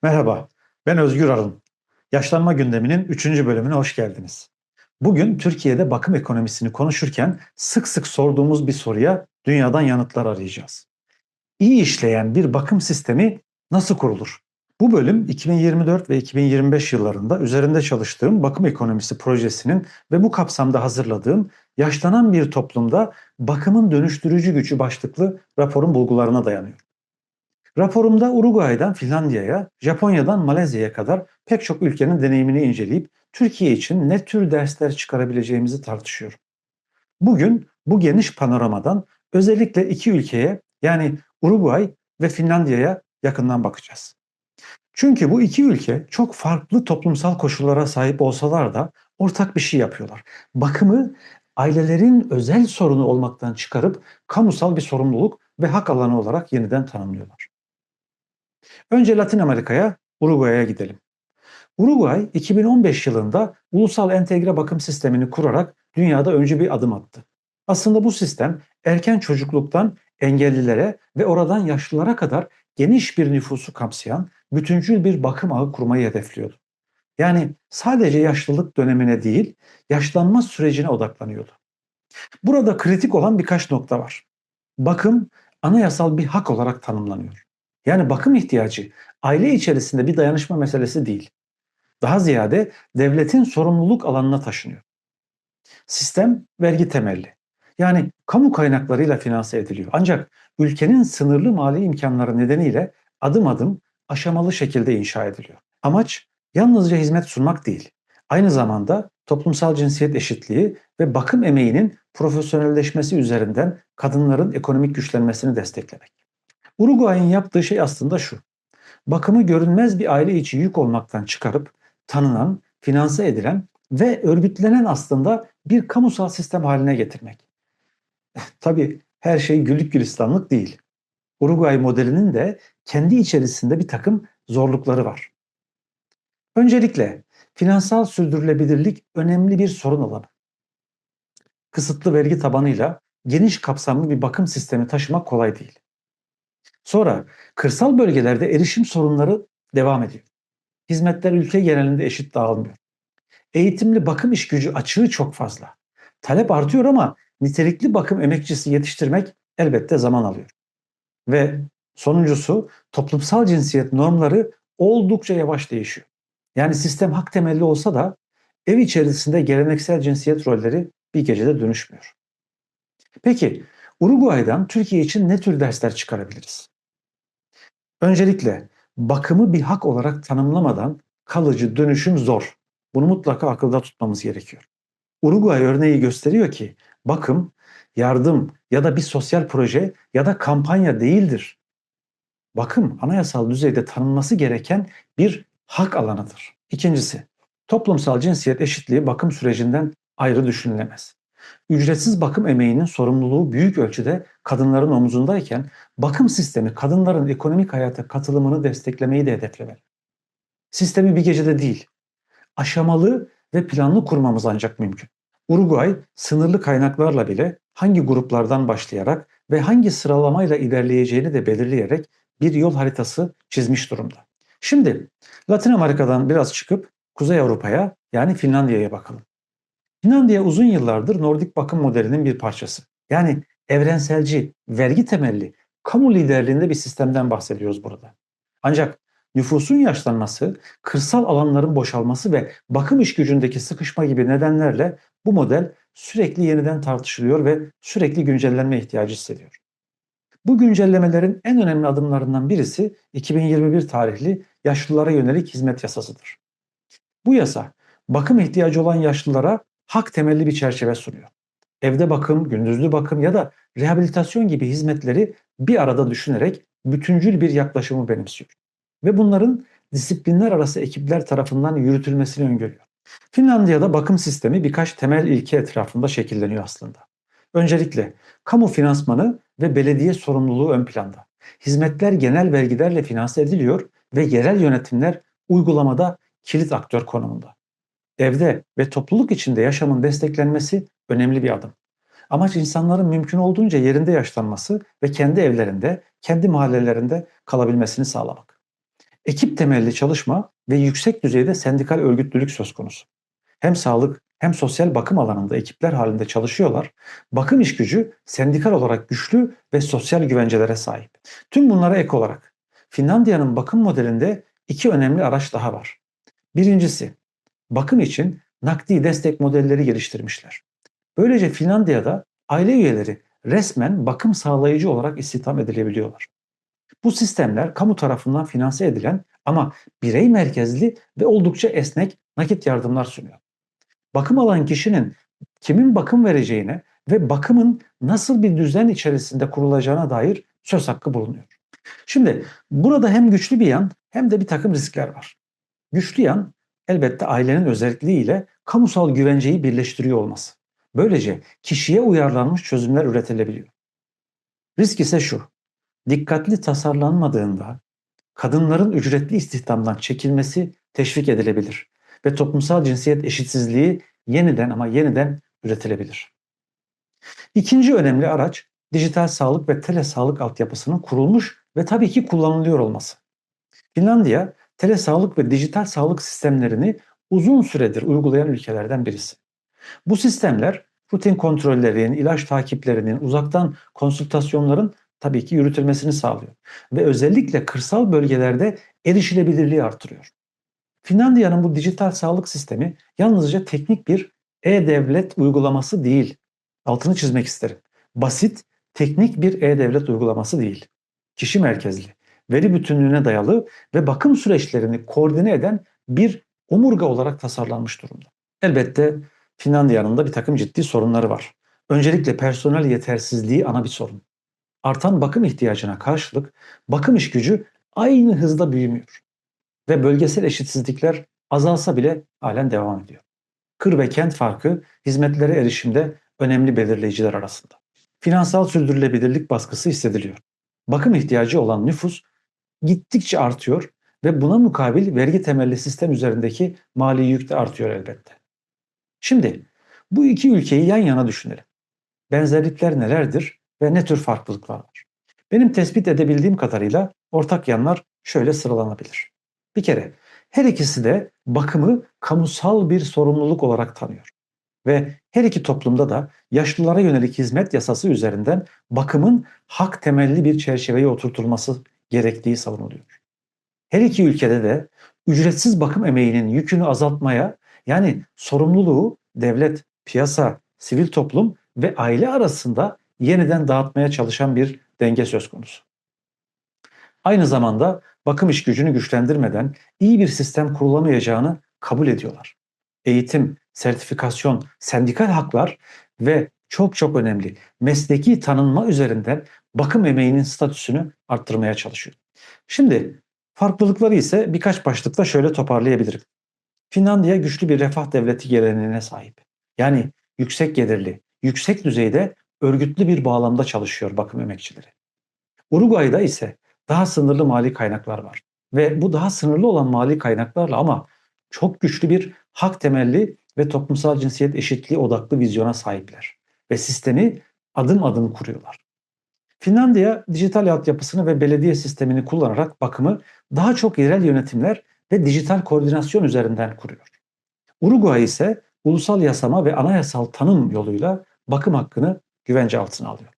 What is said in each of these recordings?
Merhaba, ben Özgür Arın. Yaşlanma gündeminin 3. bölümüne hoş geldiniz. Bugün Türkiye'de bakım ekonomisini konuşurken sık sık sorduğumuz bir soruya dünyadan yanıtlar arayacağız. İyi işleyen bir bakım sistemi nasıl kurulur? Bu bölüm 2024 ve 2025 yıllarında üzerinde çalıştığım bakım ekonomisi projesinin ve bu kapsamda hazırladığım Yaşlanan Bir Toplumda Bakımın Dönüştürücü Gücü başlıklı raporun bulgularına dayanıyor. Raporumda Uruguay'dan Finlandiya'ya, Japonya'dan Malezya'ya kadar pek çok ülkenin deneyimini inceleyip Türkiye için ne tür dersler çıkarabileceğimizi tartışıyorum. Bugün bu geniş panoramadan özellikle iki ülkeye yani Uruguay ve Finlandiya'ya yakından bakacağız. Çünkü bu iki ülke çok farklı toplumsal koşullara sahip olsalar da ortak bir şey yapıyorlar. Bakımı ailelerin özel sorunu olmaktan çıkarıp kamusal bir sorumluluk ve hak alanı olarak yeniden tanımlıyorlar. Önce Latin Amerika'ya, Uruguay'a gidelim. Uruguay 2015 yılında ulusal entegre bakım sistemini kurarak dünyada öncü bir adım attı. Aslında bu sistem erken çocukluktan engellilere ve oradan yaşlılara kadar geniş bir nüfusu kapsayan bütüncül bir bakım ağı kurmayı hedefliyordu. Yani sadece yaşlılık dönemine değil, yaşlanma sürecine odaklanıyordu. Burada kritik olan birkaç nokta var. Bakım anayasal bir hak olarak tanımlanıyor. Yani bakım ihtiyacı aile içerisinde bir dayanışma meselesi değil. Daha ziyade devletin sorumluluk alanına taşınıyor. Sistem vergi temelli. Yani kamu kaynaklarıyla finanse ediliyor. Ancak ülkenin sınırlı mali imkanları nedeniyle adım adım aşamalı şekilde inşa ediliyor. Amaç yalnızca hizmet sunmak değil. Aynı zamanda toplumsal cinsiyet eşitliği ve bakım emeğinin profesyonelleşmesi üzerinden kadınların ekonomik güçlenmesini desteklemek. Uruguay'ın yaptığı şey aslında şu. Bakımı görünmez bir aile içi yük olmaktan çıkarıp tanınan, finanse edilen ve örgütlenen aslında bir kamusal sistem haline getirmek. Tabii her şey güllük gülistanlık değil. Uruguay modelinin de kendi içerisinde bir takım zorlukları var. Öncelikle finansal sürdürülebilirlik önemli bir sorun alanı. Kısıtlı vergi tabanıyla geniş kapsamlı bir bakım sistemi taşımak kolay değil. Sonra kırsal bölgelerde erişim sorunları devam ediyor. Hizmetler ülke genelinde eşit dağılmıyor. Eğitimli bakım iş gücü açığı çok fazla. Talep artıyor ama nitelikli bakım emekçisi yetiştirmek elbette zaman alıyor. Ve sonuncusu toplumsal cinsiyet normları oldukça yavaş değişiyor. Yani sistem hak temelli olsa da ev içerisinde geleneksel cinsiyet rolleri bir gecede dönüşmüyor. Peki Uruguay'dan Türkiye için ne tür dersler çıkarabiliriz? Öncelikle bakımı bir hak olarak tanımlamadan kalıcı dönüşüm zor. Bunu mutlaka akılda tutmamız gerekiyor. Uruguay örneği gösteriyor ki bakım, yardım ya da bir sosyal proje ya da kampanya değildir. Bakım anayasal düzeyde tanınması gereken bir hak alanıdır. İkincisi, toplumsal cinsiyet eşitliği bakım sürecinden ayrı düşünülemez. Ücretsiz bakım emeğinin sorumluluğu büyük ölçüde kadınların omuzundayken bakım sistemi kadınların ekonomik hayata katılımını desteklemeyi de hedeflemeli. Sistemi bir gecede değil, aşamalı ve planlı kurmamız ancak mümkün. Uruguay sınırlı kaynaklarla bile hangi gruplardan başlayarak ve hangi sıralamayla ilerleyeceğini de belirleyerek bir yol haritası çizmiş durumda. Şimdi Latin Amerika'dan biraz çıkıp Kuzey Avrupa'ya yani Finlandiya'ya bakalım. Finlandiya uzun yıllardır Nordik bakım modelinin bir parçası. Yani evrenselci, vergi temelli, kamu liderliğinde bir sistemden bahsediyoruz burada. Ancak nüfusun yaşlanması, kırsal alanların boşalması ve bakım iş gücündeki sıkışma gibi nedenlerle bu model sürekli yeniden tartışılıyor ve sürekli güncellenme ihtiyacı hissediyor. Bu güncellemelerin en önemli adımlarından birisi 2021 tarihli Yaşlılara Yönelik Hizmet Yasasıdır. Bu yasa bakım ihtiyacı olan yaşlılara hak temelli bir çerçeve sunuyor. Evde bakım, gündüzlü bakım ya da rehabilitasyon gibi hizmetleri bir arada düşünerek bütüncül bir yaklaşımı benimsiyor. Ve bunların disiplinler arası ekipler tarafından yürütülmesini öngörüyor. Finlandiya'da bakım sistemi birkaç temel ilke etrafında şekilleniyor aslında. Öncelikle kamu finansmanı ve belediye sorumluluğu ön planda. Hizmetler genel vergilerle finanse ediliyor ve yerel yönetimler uygulamada kilit aktör konumunda. Evde ve topluluk içinde yaşamın desteklenmesi önemli bir adım. Amaç insanların mümkün olduğunca yerinde yaşlanması ve kendi evlerinde, kendi mahallelerinde kalabilmesini sağlamak. Ekip temelli çalışma ve yüksek düzeyde sendikal örgütlülük söz konusu. Hem sağlık hem sosyal bakım alanında ekipler halinde çalışıyorlar. Bakım işgücü sendikal olarak güçlü ve sosyal güvencelere sahip. Tüm bunlara ek olarak Finlandiya'nın bakım modelinde iki önemli araç daha var. Birincisi, bakım için nakdi destek modelleri geliştirmişler. Böylece Finlandiya'da aile üyeleri resmen bakım sağlayıcı olarak istihdam edilebiliyorlar. Bu sistemler kamu tarafından finanse edilen ama birey merkezli ve oldukça esnek nakit yardımlar sunuyor. Bakım alan kişinin kimin bakım vereceğine ve bakımın nasıl bir düzen içerisinde kurulacağına dair söz hakkı bulunuyor. Şimdi burada hem güçlü bir yan hem de bir takım riskler var. Güçlü yan elbette ailenin özelliğiyle kamusal güvenceyi birleştiriyor olması. Böylece kişiye uyarlanmış çözümler üretilebiliyor. Risk ise şu: dikkatli tasarlanmadığında kadınların ücretli istihdamdan çekilmesi teşvik edilebilir ve toplumsal cinsiyet eşitsizliği yeniden ama yeniden üretilebilir. İkinci önemli araç dijital sağlık ve telesağlık altyapısının kurulmuş ve tabii ki kullanılıyor olması. Finlandiya, telesağlık ve dijital sağlık sistemlerini uzun süredir uygulayan ülkelerden birisi. Bu sistemler rutin kontrollerin, ilaç takiplerinin, uzaktan konsültasyonların tabii ki yürütülmesini sağlıyor ve özellikle kırsal bölgelerde erişilebilirliği artırıyor. Finlandiya'nın bu dijital sağlık sistemi yalnızca teknik bir e-devlet uygulaması değil. Altını çizmek isterim. Basit, teknik bir e-devlet uygulaması değil. Kişi merkezli, veri bütünlüğüne dayalı ve bakım süreçlerini koordine eden bir omurga olarak tasarlanmış durumda. Elbette Finlandiya'nın da bir takım ciddi sorunları var. Öncelikle personel yetersizliği ana bir sorun. Artan bakım ihtiyacına karşılık bakım işgücü aynı hızda büyümüyor ve bölgesel eşitsizlikler azalsa bile halen devam ediyor. Kır ve kent farkı hizmetlere erişimde önemli belirleyiciler arasında. Finansal sürdürülebilirlik baskısı hissediliyor. Bakım ihtiyacı olan nüfus gittikçe artıyor ve buna mukabil vergi temelli sistem üzerindeki mali yük de artıyor elbette. Şimdi bu iki ülkeyi yan yana düşünelim. Benzerlikler nelerdir ve ne tür farklılıklar var? Benim tespit edebildiğim kadarıyla ortak yanlar şöyle sıralanabilir. Bir kere her ikisi de bakımı kamusal bir sorumluluk olarak tanıyor. Ve her iki toplumda da yaşlılara yönelik hizmet yasası üzerinden bakımın hak temelli bir çerçeveye oturtulması gerektiği savunuluyor. Her iki ülkede de ücretsiz bakım emeğinin yükünü azaltmaya, yani sorumluluğu devlet, piyasa, sivil toplum ve aile arasında yeniden dağıtmaya çalışan bir denge söz konusu. Aynı zamanda bakım işgücünü güçlendirmeden iyi bir sistem kurulamayacağını kabul ediyorlar. Eğitim, sertifikasyon, sendikal haklar ve çok önemli mesleki tanınma üzerinden bakım emeğinin statüsünü arttırmaya çalışıyor. Şimdi farklılıkları ise birkaç başlıkta şöyle toparlayabilirim. Finlandiya güçlü bir refah devleti geleneğine sahip. Yani yüksek gelirli, yüksek düzeyde örgütlü bir bağlamda çalışıyor bakım emekçileri. Uruguay'da ise daha sınırlı mali kaynaklar var. Ve bu daha sınırlı olan mali kaynaklarla ama çok güçlü bir hak temelli ve toplumsal cinsiyet eşitliği odaklı vizyona sahipler. Ve sistemi adım adım kuruyorlar. Finlandiya dijital altyapısını ve belediye sistemini kullanarak bakımı daha çok yerel yönetimler ve dijital koordinasyon üzerinden kuruyor. Uruguay ise ulusal yasama ve anayasal tanım yoluyla bakım hakkını güvence altına alıyor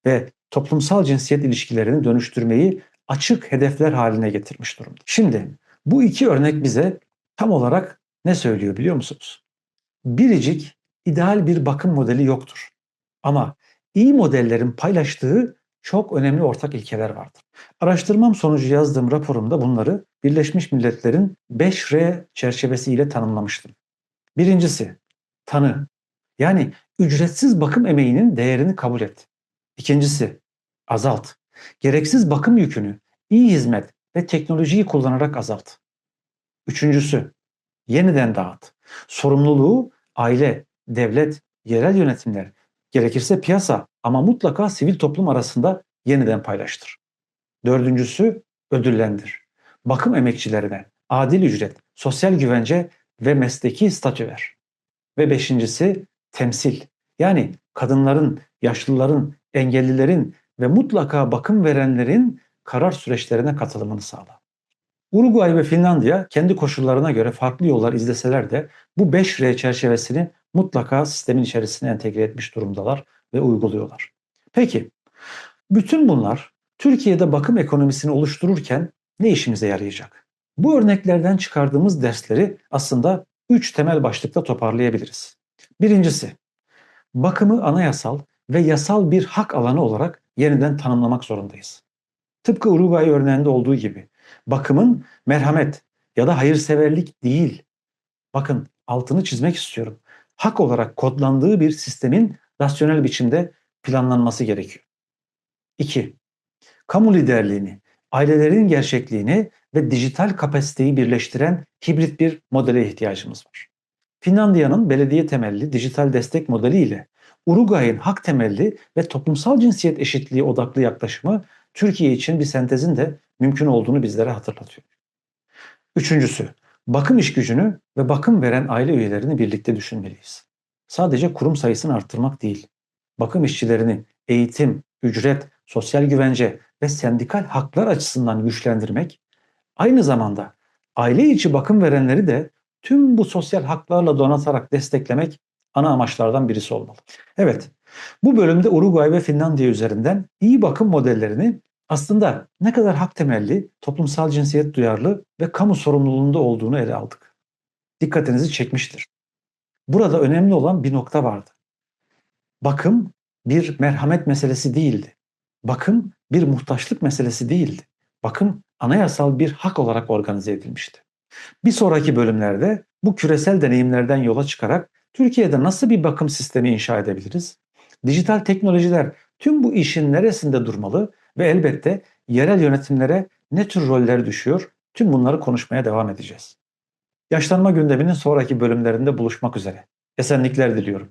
ve toplumsal cinsiyet ilişkilerini dönüştürmeyi açık hedefler haline getirmiş durumda. Şimdi bu iki örnek bize tam olarak ne söylüyor biliyor musunuz? Biricik ideal bir bakım modeli yoktur. Ama iyi modellerin paylaştığı çok önemli ortak ilkeler vardır. Araştırmam sonucu yazdığım raporumda bunları Birleşmiş Milletler'in 5R çerçevesiyle tanımlamıştım. Birincisi, tanı. Yani ücretsiz bakım emeğinin değerini kabul et. İkincisi, azalt. Gereksiz bakım yükünü iyi hizmet ve teknolojiyi kullanarak azalt. Üçüncüsü, yeniden dağıt. Sorumluluğu aile, devlet, yerel yönetimler, gerekirse piyasa ama mutlaka sivil toplum arasında yeniden paylaştır. Dördüncüsü, ödüllendir. Bakım emekçilerine adil ücret, sosyal güvence ve mesleki statü ver. Ve beşincisi, temsil. Yani kadınların, yaşlıların, engellilerin ve mutlaka bakım verenlerin karar süreçlerine katılımını sağla. Uruguay ve Finlandiya kendi koşullarına göre farklı yollar izleseler de bu 5R çerçevesini mutlaka sistemin içerisine entegre etmiş durumdalar ve uyguluyorlar. Peki, bütün bunlar Türkiye'de bakım ekonomisini oluştururken ne işimize yarayacak? Bu örneklerden çıkardığımız dersleri aslında 3 temel başlıkta toparlayabiliriz. Birincisi, bakımı anayasal ve yasal bir hak alanı olarak yeniden tanımlamak zorundayız. Tıpkı Uruguay örneğinde olduğu gibi bakımın merhamet ya da hayırseverlik değil, bakın altını çizmek istiyorum, hak olarak kodlandığı bir sistemin rasyonel biçimde planlanması gerekiyor. 2. Kamu liderliğini, ailelerin gerçekliğini ve dijital kapasiteyi birleştiren hibrit bir modele ihtiyacımız var. Finlandiya'nın belediye temelli dijital destek modeli ile Uruguay'ın hak temelli ve toplumsal cinsiyet eşitliği odaklı yaklaşımı Türkiye için bir sentezin de mümkün olduğunu bizlere hatırlatıyor. Üçüncüsü, bakım iş gücünü ve bakım veren aile üyelerini birlikte düşünmeliyiz. Sadece kurum sayısını arttırmak değil, bakım işçilerini eğitim, ücret, sosyal güvence ve sendikal haklar açısından güçlendirmek, aynı zamanda aile içi bakım verenleri de tüm bu sosyal haklarla donatarak desteklemek ana amaçlardan birisi olmalı. Evet, bu bölümde Uruguay ve Finlandiya üzerinden iyi bakım modellerini aslında ne kadar hak temelli, toplumsal cinsiyet duyarlı ve kamu sorumluluğunda olduğunu ele aldık. Dikkatinizi çekmiştir. Burada önemli olan bir nokta vardı. Bakım bir merhamet meselesi değildi. Bakım bir muhtaçlık meselesi değildi. Bakım anayasal bir hak olarak organize edilmişti. Bir sonraki bölümlerde bu küresel deneyimlerden yola çıkarak Türkiye'de nasıl bir bakım sistemi inşa edebiliriz? Dijital teknolojiler tüm bu işin neresinde durmalı ve elbette yerel yönetimlere ne tür roller düşüyor? Tüm bunları konuşmaya devam edeceğiz. Yaşlanma gündeminin sonraki bölümlerinde buluşmak üzere. Esenlikler diliyorum.